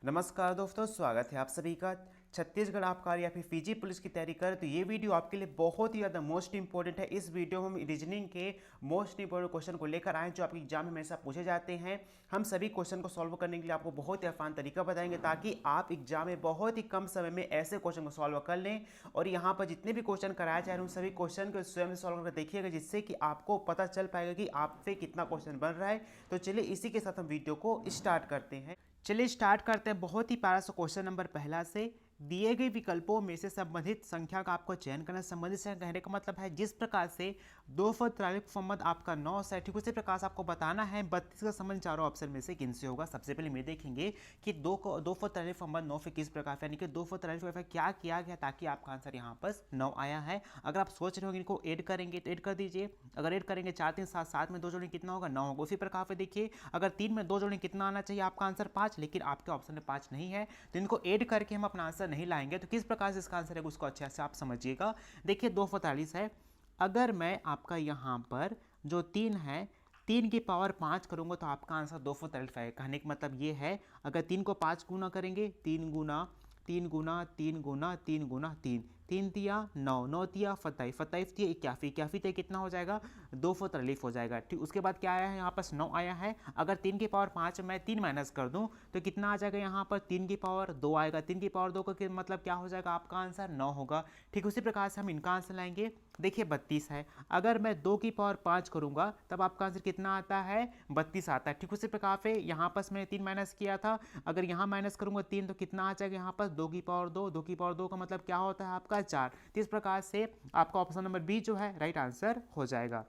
नमस्कार दोस्तों, स्वागत है आप सभी का। छत्तीसगढ़ आबकारी या फिर फीजी पुलिस की तैयारी करें तो ये वीडियो आपके लिए बहुत ही ज़्यादा मोस्ट इंपॉर्टेंट है। इस वीडियो में हम रीजनिंग के मोस्ट इंपॉर्टेंट क्वेश्चन को लेकर आए जो आपके एग्जाम में हमेशा पूछे जाते हैं। हम सभी क्वेश्चन को सॉल्व करने के लिए आपको बहुत ही आसान तरीका बताएंगे ताकि आप एग्जाम में बहुत ही कम समय में ऐसे क्वेश्चन को सॉल्व कर लें। और यहाँ पर जितने भी क्वेश्चन कराए जा रहे हैं उन सभी क्वेश्चन को स्वयं सॉल्व करके देखिएगा, जिससे कि आपको पता चल पाएगा कि आप पे कितना क्वेश्चन बन रहा है। तो चलिए इसी के साथ हम वीडियो को स्टार्ट करते हैं। चलिए स्टार्ट करते हैं बहुत ही प्यारा सा क्वेश्चन नंबर पहला से। दिए गए विकल्पों में से संबंधित संख्या का आपको चयन करना। संबंधित संख्या कहने का मतलब है जिस प्रकार से 243 संबंध आपका 9 से, ठीक उसी प्रकार से आपको बताना है 32 का संबंध चारों ऑप्शन में से किन से होगा। सबसे पहले मैं देखेंगे कि 243 संबंध 9 से किस प्रकार से, यानी कि 243 क्या किया गया ताकि आपका आंसर यहाँ पर 9 आया है। अगर आप सोच रहे हो इनको ऐड करेंगे तो ऐड कर दीजिए। अगर ऐड करेंगे 4 3 7 7 में 2 जोड़ेंगे कितना होगा 9 होगा। उसी प्रकार से देखिए अगर 3 में 2 जोड़ेंगे कितना आना चाहिए आपका आंसर 5, लेकिन आपके ऑप्शन में 5 नहीं है तो इनको ऐड करके हम अपना आंसर नहीं लाएंगे। तो किस प्रकार से इसका आंसर है उसको अच्छे से आप समझिएगा। देखिए 243 है, अगर मैं आपका यहाँ पर जो 3 है 3 की पावर 5 करूंगा तो आपका आंसर 243 है। कहने का मतलब ये है अगर 3 को 5 गुना करेंगे 3 गुना 3 गुना 3 गुना 3 गुना 3 3 तिया 9 9 तिया 27 27 तिया 81 81 तिया कितना हो जाएगा 243 हो जाएगा। ठीक, उसके बाद क्या आया है यहाँ पर 9 आया है। अगर 3 की पावर 5 मैं 3 माइनस कर दूं तो कितना आ जाएगा यहाँ पर 3 की पावर 2 आएगा। 3 की पावर 2 का मतलब क्या हो जाएगा आपका आंसर 9 होगा। ठीक उसी प्रकार से हम इनका आंसर लाएंगे। देखिए 32 है, अगर मैं 2 की पावर 5 करूंगा तब आपका आंसर कितना आता है 32 आता है। ठीक उसी प्रकार से यहाँ पर मैंने 3 माइनस किया था, अगर यहाँ माइनस करूंगा 3 तो कितना आ जाएगा यहाँ पर 2 की पावर 2, 2 की पावर 2 का मतलब क्या होता है आपका 4। तो इस प्रकार से आपका ऑप्शन नंबर बी जो है राइट आंसर हो जाएगा।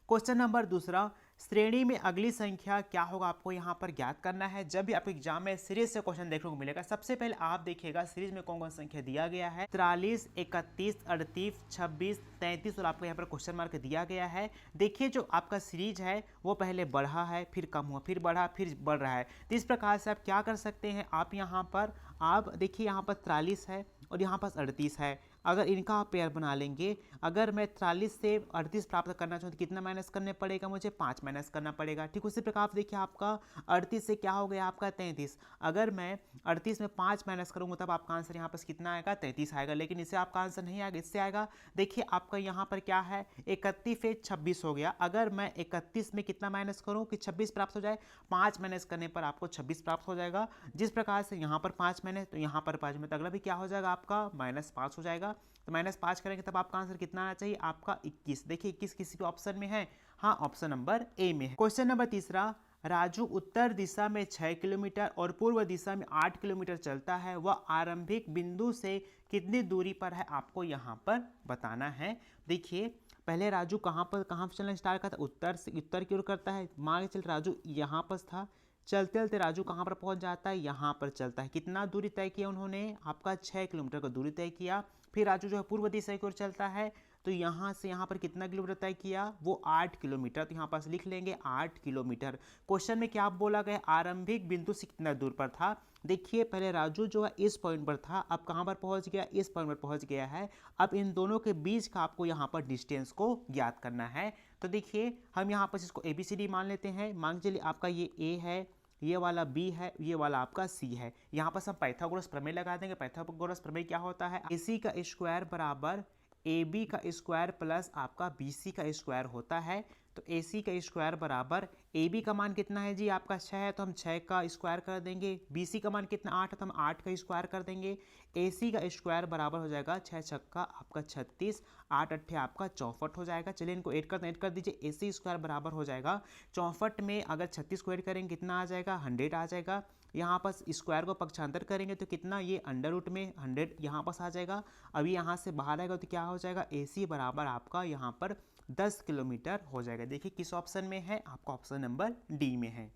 क्वेश्चन नंबर दूसरा, श्रेणी में अगली संख्या क्या होगा आपको यहाँ पर ज्ञात करना है। जब भी आपको एग्जाम में सीरीज से क्वेश्चन देखने को मिलेगा सबसे पहले आप देखिएगा सीरीज में कौन कौन संख्या दिया गया है। 43 31 38 26 33 और आपको यहाँ पर क्वेश्चन मार्क दिया गया है। देखिए जो आपका सीरीज है वो पहले बढ़ा है फिर कम हुआ फिर बढ़ा फिर बढ़ रहा है। तो इस प्रकार से आप क्या कर सकते हैं, आप यहाँ पर आप देखिए यहाँ पर 43 है और यहाँ पर 38 है। अगर इनका आप पेयर बना लेंगे, अगर मैं 43 से 38 प्राप्त करना चाहूँ तो कितना माइनस करने पड़ेगा मुझे 5 माइनस करना पड़ेगा। ठीक उसी प्रकार देखिए आपका 38 से क्या हो गया आपका 33, अगर मैं 38 में 5 माइनस करूँगा तब आपका आंसर यहाँ पर कितना आएगा 33 आएगा। लेकिन इससे आपका आंसर नहीं आएगा, इससे आएगा। देखिए आपका यहाँ पर क्या है 31 से 26 हो गया, अगर मैं 31 में कितना माइनस करूँ कि 26 प्राप्त हो जाए, 5 माइनस करने पर आपको 26 प्राप्त हो जाएगा। जिस प्रकार से यहाँ पर 5 माइनस तो यहाँ पर 5 में तो अगला भी क्या हो जाएगा आपका -5 हो जाएगा। तो -5 करेंगे तब आपका आंसर कितना आना चाहिए आपका 21। देखिए 21 किसी भी ऑप्शन में है, हाँ ऑप्शन नंबर ए में है। क्वेश्चन नंबर तीसरा, राजू उत्तर दिशा में 6 किलोमीटर और पूर्व दिशा में 8 किलोमीटर चलता है, वह आरंभिक बिंदु से कितनी दूरी पर है आपको यहाँ पर बताना है। देखिए पहले राजू कहाँ पर चलना स्टार्ट करता है, उत्तर से उत्तर की ओर करता है। मान के चल राजू यहाँ पर था, चलते चलते राजू कहाँ पर पहुँच जाता है यहाँ पर चलता है। कितना दूरी तय किया उन्होंने आपका 6 किलोमीटर का दूरी तय किया। फिर राजू जो है पूर्व दिशा की ओर चलता है तो यहाँ से यहाँ पर कितना किलोमीटर तय किया वो 8 किलोमीटर। तो यहाँ पास लिख लेंगे 8 किलोमीटर। क्वेश्चन में क्या बोला गया आरंभिक बिंदु से कितना दूर पर था। देखिए पहले राजू जो है इस पॉइंट पर था, अब कहाँ पर पहुँच गया इस पॉइंट पर पहुँच गया है। अब इन दोनों के बीच का आपको यहाँ पर डिस्टेंस को ज्ञात करना है। तो देखिए हम यहाँ पर इसको ABCD मान लेते हैं। मान चलिए आपका ये A है, ये वाला B है, ये वाला आपका C है। यहाँ पर हम पाइथागोरस प्रमेय लगा देंगे। पाइथागोरस प्रमेय क्या होता है, AC का स्क्वायर बराबर AB का स्क्वायर प्लस आपका BC का स्क्वायर होता है। तो AC का स्क्वायर बराबर AB का मान कितना है जी आपका 6 है तो हम 6 का स्क्वायर कर देंगे। BC का मान कितना 8 है तो हम 8 का स्क्वायर कर देंगे। AC का स्क्वायर बराबर हो जाएगा 6 छक्का आपका 36, 8 अट्ठे आपका 64 हो जाएगा। चलिए इनको ऐड कर दीजिए। AC स्क्वायर बराबर हो जाएगा 64 में अगर 36 को ऐड करेंगे कितना आ जाएगा 100 आ जाएगा। यहाँ पर स्क्वायर को पक्षांतर करेंगे तो कितना ये अंडर रूट में 100 यहाँ पास आ जाएगा। अभी यहाँ से बाहर आएगा तो क्या हो जाएगा AC बराबर आपका यहाँ पर 10 किलोमीटर हो जाएगा। देखिए किस ऑप्शन में है आपका ऑप्शन नंबर डी में है।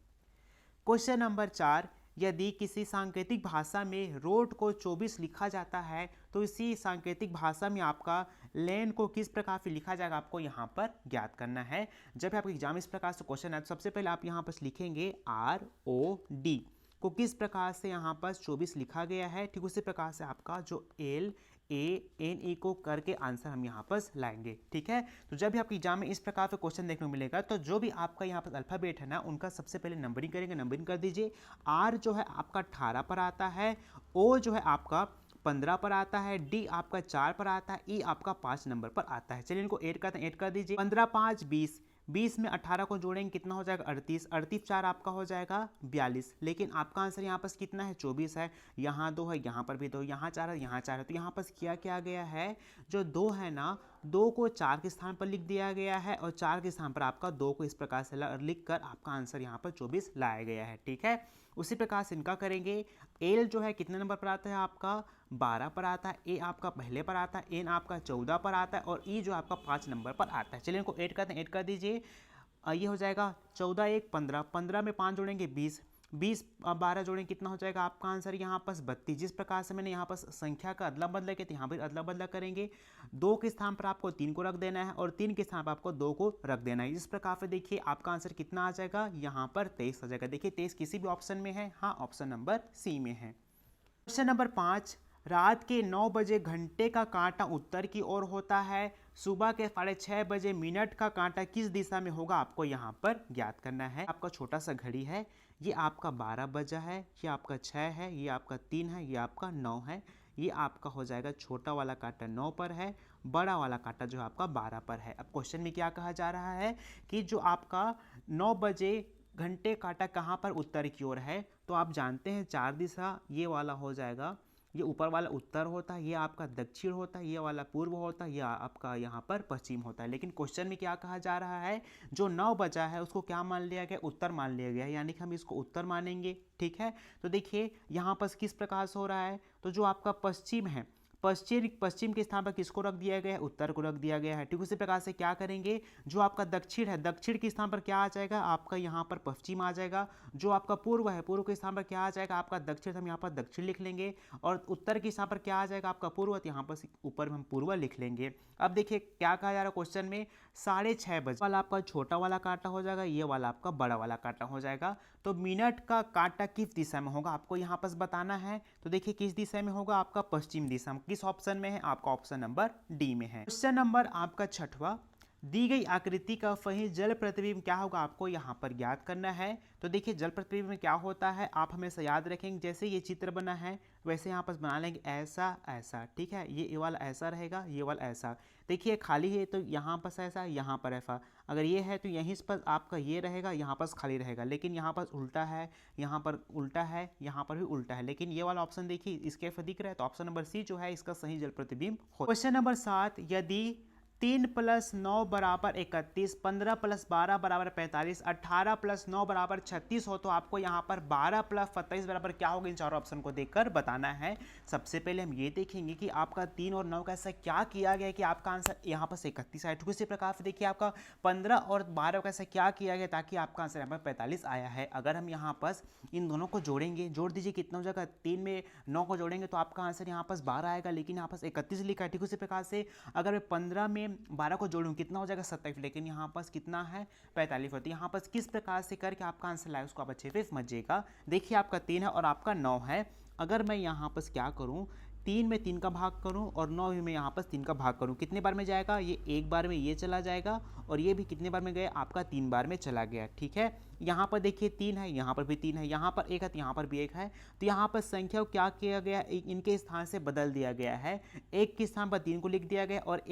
क्वेश्चन नंबर 4, यदि किसी सांकेतिक भाषा में रोड को 24 लिखा जाता है तो इसी सांकेतिक भाषा में आपका लेन को किस प्रकार से लिखा जाएगा आपको यहाँ पर ज्ञात करना है। जब आपका एग्जाम इस प्रकार से क्वेश्चन है तो सबसे पहले आप यहाँ पर लिखेंगे ROD को किस प्रकार से यहाँ पर 24 लिखा गया है। ठीक उसी प्रकार से आपका जो L ANE को करके आंसर हम यहाँ पर लाएंगे। ठीक है, तो जब भी आपके एग्जाम में इस प्रकार का क्वेश्चन देखने को मिलेगा तो जो भी आपका यहाँ पर अल्फाबेट है ना, उनका सबसे पहले नंबरिंग करेंगे, नंबरिंग कर दीजिए। R जो है आपका 18 पर आता है, O जो है आपका 15 पर आता है, D आपका 4 पर आता है, E आपका 5 नंबर पर आता है। चलिए इनको ऐड करते हैं, ऐड कर दीजिए। 15 5 20, 20 में 18 को जोड़ेंगे कितना हो जाएगा 38, 38 4 आपका हो जाएगा 42। लेकिन आपका आंसर यहाँ पर कितना है 24 है, यहाँ 2 है, यहाँ पर भी 2, यहाँ 4 है, यहाँ 4 है। तो यहाँ पर क्या गया है, जो 2 है ना, 2 को 4 के स्थान पर लिख दिया गया है और 4 के स्थान पर आपका 2 को इस प्रकार से लिख कर आपका आंसर यहाँ पर 24 लाया गया है। ठीक है, उसी प्रकार से इनका करेंगे। एल जो है कितने नंबर पर आता है आपका 12 पर आता है, ए आपका पहले पर आता है, एन आपका 14 पर आता है और ई जो आपका 5 नंबर पर आता है। चलिए इनको ऐड करते हैं, ऐड कर दीजिए। ये हो जाएगा 14 1 15, 15 में 5 जोड़ेंगे 20, 20 12 जोड़ेंगे कितना हो जाएगा आपका आंसर यहाँ पर 32। जिस प्रकार से मैंने यहाँ पर संख्या का अदला बदला किया, यहाँ पर अदला बदला करेंगे। 2 के स्थान पर आपको 3 को रख देना है और 3 के स्थान पर आपको 2 को रख देना है। इस प्रकार से देखिए आपका आंसर कितना आ जाएगा, यहाँ पर 23 आ जाएगा। देखिए 23 किसी भी ऑप्शन में है, हाँ ऑप्शन नंबर सी में है। क्वेश्चन नंबर 5, रात के 9 बजे घंटे का कांटा उत्तर की ओर होता है, सुबह के 6:30 बजे मिनट का कांटा किस दिशा में होगा, आपको यहाँ पर ज्ञात करना है। आपका छोटा सा घड़ी है, ये आपका 12 बजा है, ये आपका 6 है, ये आपका 3 है, ये आपका 9 है। ये आपका हो जाएगा छोटा वाला कांटा 9 पर है, बड़ा वाला कांटा जो आपका 12 पर है। अब क्वेश्चन में क्या कहा जा रहा है कि जो आपका 9 बजे घंटे कांटा कहाँ पर उत्तर की ओर है, तो आप जानते हैं 4 दिशा, ये वाला हो जाएगा, ये ऊपर वाला उत्तर होता है, ये आपका दक्षिण होता है, ये वाला पूर्व होता है, ये आपका यहाँ पर पश्चिम होता है। लेकिन क्वेश्चन में क्या कहा जा रहा है, जो 9 बजा है उसको क्या मान लिया गया, उत्तर मान लिया गया है, यानी कि हम इसको उत्तर मानेंगे। ठीक है, तो देखिए यहाँ पर किस प्रकार से हो रहा है, तो जो आपका पश्चिम है, पश्चिम के स्थान पर किसको रख दिया गया है, उत्तर को रख दिया गया है। ठीक उसी प्रकार से क्या करेंगे, जो आपका दक्षिण है, दक्षिण के स्थान पर क्या आ जाएगा, आपका यहाँ पर पश्चिम आ जाएगा। जो आपका पूर्व है, पूर्व के स्थान पर क्या आ जाएगा, आपका दक्षिण, हम यहाँ पर दक्षिण लिख लेंगे। और उत्तर के स्थान पर क्या आ जाएगा, आपका पूर्व, यहाँ पर ऊपर हम पूर्व लिख लेंगे। अब देखिए क्या कहा जा रहा है क्वेश्चन में, 6:30 बजे वाला आपका छोटा वाला कांटा हो जाएगा, ये वाला आपका बड़ा वाला कांटा हो जाएगा। तो मिनट का कांटा किस दिशा में होगा, आपको यहाँ पर बताना है। तो देखिए किस दिशा में होगा, आपका पश्चिम दिशा में। किस ऑप्शन में है, आपका ऑप्शन नंबर डी में है। क्वेश्चन नंबर आपका 6वां, दी गई आकृति का वही जल प्रतिबिंब क्या होगा, आपको यहाँ पर ज्ञात करना है। तो देखिए जल प्रतिबिंब में क्या होता है, आप हमेशा याद रखेंगे, जैसे ये चित्र बना है वैसे यहाँ पर बना लेंगे, ऐसा ऐसा। ठीक है, ये वाला ऐसा रहेगा, ये वाला ऐसा। देखिए खाली है तो यहाँ पर ऐसा, यहाँ पर ऐसा। अगर ये है तो यहीं पर आपका ये रहेगा, यहाँ पर खाली रहेगा। लेकिन यहाँ पर उल्टा है, यहाँ पर उल्टा है, यहाँ पर भी उल्टा है। लेकिन ये वाला ऑप्शन देखिए इसके दिख रहा है, तो ऑप्शन नंबर सी जो है इसका सही जल प्रतिबिंब हो। क्वेश्चन नंबर 7, यदि 3 + 9 = 31, 15 + 12 = 45, 18 + 9 = 36 हो, तो आपको यहाँ पर 12 + 27 बराबर क्या होगा, इन चारों ऑप्शन को देखकर बताना है। सबसे पहले हम ये देखेंगे कि आपका 3 और 9 का ऐसा क्या किया गया कि आपका आंसर यहाँ पर 31 आया। ठीक उसी प्रकार से देखिए आपका 15 और 12 का ऐसा क्या किया गया ताकि आपका आंसर यहाँ पर 45 आया है। अगर हम यहाँ पर इन दोनों को जोड़ेंगे, जोड़ दीजिए कितना हो जाएगा, 3 में 9 को जोड़ेंगे तो आपका आंसर यहाँ पर 12 आएगा, लेकिन यहाँ पर 31 लिखा है। ठीक उसी प्रकार से अगर मैं 15 में 12 को जोड़ूं कितना हो जाएगा 27, लेकिन यहाँ पर कितना है 45 होती है। यहाँ पर किस प्रकार से करके आपका आंसर लाए उसको आप अच्छे से समझिएगा। देखिए आपका 3 है और आपका 9 है। अगर मैं यहाँ पर क्या करूँ, 3 में 3 का भाग करूं और 9 में यहाँ पर 3 का भाग करूं, कितने बार में जाएगा, ये एक बार में ये चला जाएगा और ये भी कितने बार में गया, आपका 3 बार में चला गया। ठीक है, यहाँ पर देखिए 3 है, यहाँ पर भी 3 है, यहाँ पर 1 है तो यहाँ पर भी 1 है। तो यहाँ पर संख्या को क्या किया गया, इनके स्थान से बदल दिया गया है। 1 के स्थान पर 3 को लिख दिया गया और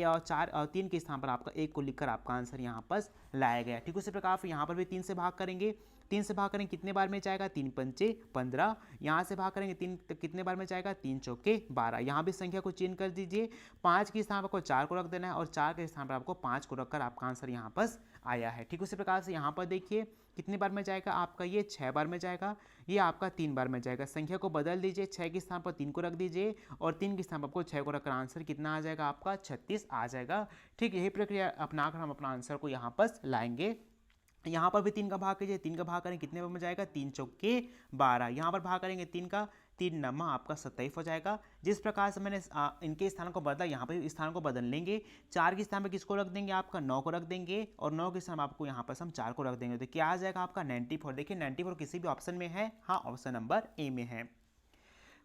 3 के स्थान पर आपका 1 को लिखकर आपका आंसर यहाँ पर लाया गया। ठीक उसी प्रकार से यहाँ पर भी 3 से भाग करेंगे, 3 से भाग करेंगे कितने बार में जाएगा, 3 पंचे 15। यहाँ से भाग करेंगे 3 तो कितने बार में जाएगा, 3 चौके 12। यहाँ भी संख्या को चेंज कर दीजिए, 5 के स्थान पर आपको 4 को रख देना है और 4 के स्थान पर आपको 5 को रखकर आपका आंसर यहाँ पर आया है। ठीक उसी प्रकार से यहाँ पर देखिए कितने बार में जाएगा, आपका ये 6 बार में जाएगा, ये आपका 3 बार में जाएगा। संख्या को बदल दीजिए, 6 के स्थान पर 3 को रख दीजिए और 3 के स्थान पर आपको 6 को रखकर आंसर कितना आ जाएगा, आपका 36 आ जाएगा। ठीक, यही प्रक्रिया अपनाकर हम अपना आंसर को यहाँ पर लाएंगे। यहाँ पर भी 3 का भाग कीजिए, 3 का भाग करें कितने बार में जाएगा, 3 चौके 12। यहाँ पर भाग करेंगे 3 का, 3 नमा आपका 27 हो जाएगा। जिस प्रकार से मैंने इनके स्थान को बदला, यहाँ पर स्थान को बदल लेंगे। 4 के स्थान पर किसको रख देंगे, आपका 9 को रख देंगे और 9 के स्थान आपको यहाँ पर हम 4 को रख देंगे, तो क्या आ जाएगा आपका 94। देखिए 94 किसी भी ऑप्शन में है, हाँ ऑप्शन नंबर ए में है।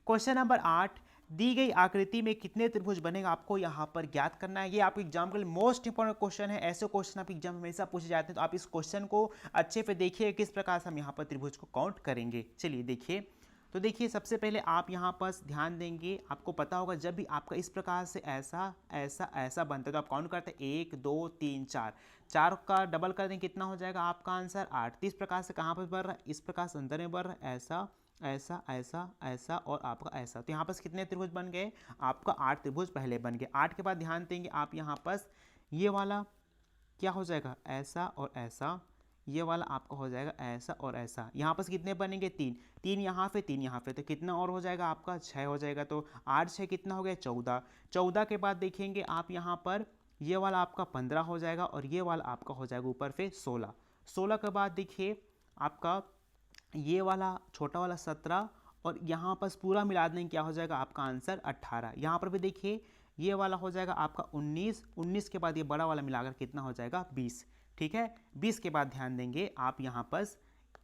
क्वेश्चन नंबर 8, दी गई आकृति में कितने त्रिभुज बनेगा आपको यहाँ पर ज्ञात करना है। ये आपके एग्जाम के लिए मोस्ट इंपॉर्टेंट क्वेश्चन है। ऐसे क्वेश्चन आपके एग्जाम में हमेशा पूछे जाते हैं, तो आप इस क्वेश्चन को अच्छे से देखिए किस प्रकार से हम यहाँ पर त्रिभुज को काउंट करेंगे। चलिए देखिए, तो देखिए सबसे पहले आप यहाँ पर ध्यान देंगे, आपको पता होगा जब भी आपका इस प्रकार से ऐसा ऐसा ऐसा बनता है तो आप काउंट करते हैं 1 2 3 4, 4 का डबल कर दें कितना हो जाएगा आपका आंसर 8। तो इस प्रकार से कहाँ पर बढ़ रहा है, इस प्रकार से अंदर में बढ़ रहा है, ऐसा ऐसा ऐसा ऐसा और आपका ऐसा। तो यहाँ पर कितने त्रिभुज बन गए, आपका 8 त्रिभुज पहले बन गए। 8 के बाद ध्यान देंगे आप यहाँ पर ये वाला क्या हो जाएगा, ऐसा और ऐसा, ये वाला आपका हो जाएगा ऐसा और ऐसा। यहाँ पर कितने बनेंगे, 3, 3 यहाँ पे 3 यहाँ पे, तो कितना और हो जाएगा आपका 6 हो जाएगा। तो 8 6 कितना हो गया 14। 14 के बाद देखेंगे आप यहाँ पर ये वाला आपका 15 हो जाएगा और ये वाला आपका हो जाएगा ऊपर से 16। 16 के बाद देखिए आपका ये वाला छोटा वाला 17 और यहाँ पर पूरा मिला देंगे क्या हो जाएगा आपका आंसर 18। यहाँ पर भी देखिए ये वाला हो जाएगा आपका 19। 19 के बाद ये बड़ा वाला मिलाकर कितना हो जाएगा 20। ठीक है, 20 के बाद ध्यान देंगे आप यहाँ पर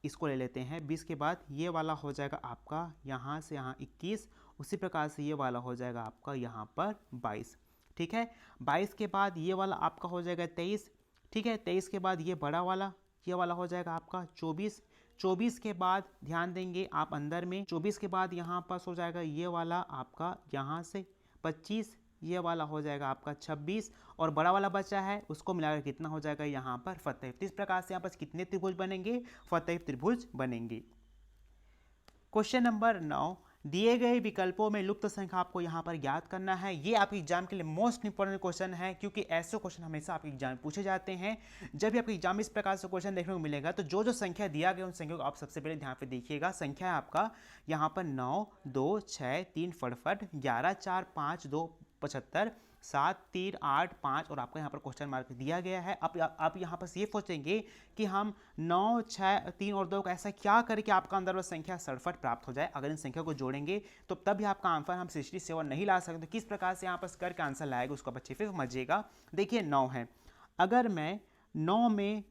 इसको ले लेते हैं। 20 के बाद ये वाला हो जाएगा आपका यहाँ से यहाँ 21। उसी प्रकार से ये वाला हो जाएगा आपका यहाँ पर 22। ठीक है, 22 के बाद ये वाला आपका हो जाएगा 23। ठीक है, 23 के बाद ये बड़ा वाला ये वाला हो जाएगा आपका 24। 24 के बाद ध्यान देंगे आप अंदर में, 24 के बाद यहाँ पास हो जाएगा ये वाला आपका यहाँ से 25, ये वाला हो जाएगा आपका 26 और बड़ा वाला बचा है उसको मिलाकर कितना हो जाएगा यहाँ पर 27। तो इस प्रकार से यहाँ पर कितने त्रिभुज बनेंगे, 27 त्रिभुज बनेंगे। क्वेश्चन नंबर 9, दिए गए विकल्पों में लुप्त संख्या आपको यहाँ पर ज्ञात करना है। ये आपके एग्जाम के लिए मोस्ट इंपॉर्टेंट क्वेश्चन है, क्योंकि ऐसे क्वेश्चन हमेशा आपके एग्जाम में पूछे जाते हैं। जब भी आपके एग्जाम में इस प्रकार से क्वेश्चन देखने को मिलेगा तो जो जो संख्या दिया गया उन संख्या को आप सबसे पहले ध्यान पे देखिएगा। संख्या है आपका यहाँ पर 9 2 6 3 फटफट, 11 4 5 2 75, 7 3 8 5 और आपका यहाँ पर क्वेश्चन मार्क दिया गया है। आप यहाँ पर ये सोचेंगे कि हम 9 6 3 और 2 का ऐसा क्या करें कि आपका अंदर वो संख्या 67 प्राप्त हो जाए। अगर इन संख्या को जोड़ेंगे तो तब भी आपका आंसर हम 67 नहीं ला सकते। तो किस प्रकार से यहाँ पर करके आंसर लाएगा उसको बच्चे फिर समझिएगा। देखिए 9 है, अगर मैं 9 में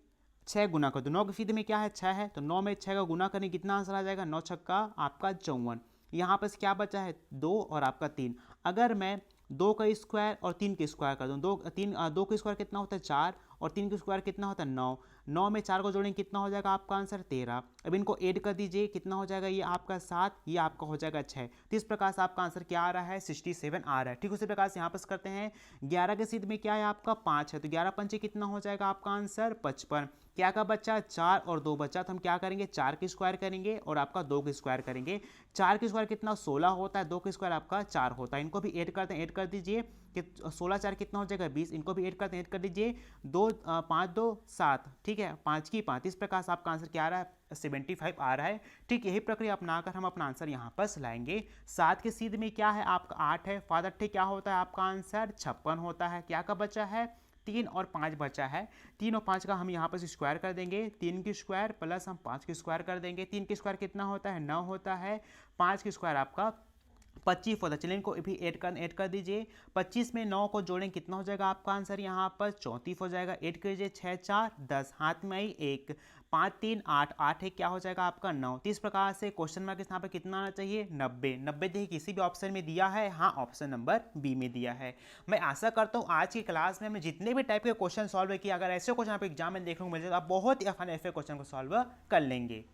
6 गुना कर दूँ, 9 के सीधे में क्या है 6 है, तो 9 में 6 का गुना करने कितना आंसर आ जाएगा, 9 छक्का आपका 54। यहाँ पर क्या बचा है 2 और आपका 3। अगर मैं 2 का स्क्वायर और 3 का स्क्वायर कर दूँ, 2 का स्क्वायर कितना होता है 4 और 3 का स्क्वायर कितना होता है 9। 9 में 4 को जोड़ेंगे कितना हो जाएगा आपका आंसर 13। अब इनको ऐड कर दीजिए कितना हो जाएगा, ये आपका 7, ये आपका हो जाएगा 6। तो इस प्रकार से आपका आंसर क्या आ रहा है 67 आ रहा है। ठीक उसी प्रकार से यहाँ पर करते हैं 11 के सीध में क्या है आपका 5 है, तो 11 पंचे कितना हो जाएगा आपका आंसर 55। क्या का बच्चा 4 और 2 बच्चा, तो हम क्या करेंगे 4 के स्क्वायर करेंगे और आपका 2 के स्क्वायर करेंगे। 4 के स्क्वायर कितना 16 होता है, 2 के स्क्वायर आपका 4 होता है। इनको भी ऐड करते हैं, ऐड कर दीजिए कि 16 4 कितना हो जाएगा 20। इनको भी ऐड करते हैं, ऐड कर दीजिए 2 5 2 7। ठीक है, 5 की 5। इस प्रकार से आपका आंसर क्या आ रहा है 75 आ रहा है। ठीक, यही प्रक्रिया अपनाकर हम अपना आंसर यहाँ पर लाएंगे। 7 के सीध में क्या है आपका 8 है, 5 8 क्या होता है आपका आंसर 56 होता है। क्या का बचा है 3 और 5 बचा है। 3 और 5 का हम यहाँ पर स्क्वायर कर देंगे, 3 की स्क्वायर प्लस हम 5 की स्क्वायर कर देंगे। 3 की स्क्वायर कितना होता है 9 होता है, 5 की स्क्वायर आपका 25 होता है। चलिए इनको भी ऐड कर दीजिए। 25 में 9 को जोड़ें कितना हो जाएगा आपका आंसर यहाँ पर 34 हो जाएगा। ऐड कीजिए 6 4 10, हाथ में आई 1, 5 3 8, 8 1 क्या हो जाएगा आपका 9। तो इस प्रकार से क्वेश्चन मार्क यहाँ पर कितना आना चाहिए 90। 90 देखिए किसी भी ऑप्शन में दिया है, हाँ ऑप्शन नंबर बी में दिया है। मैं आशा करता हूँ आज की क्लास में हमने जितने भी टाइप के क्वेश्चन सॉल्व किए, अगर ऐसे क्वेश्चन आप एग्जाम में देखने को मिल जाए तो आप बहुत ही आसान ऐसे क्वेश्चन को सॉल्व कर लेंगे।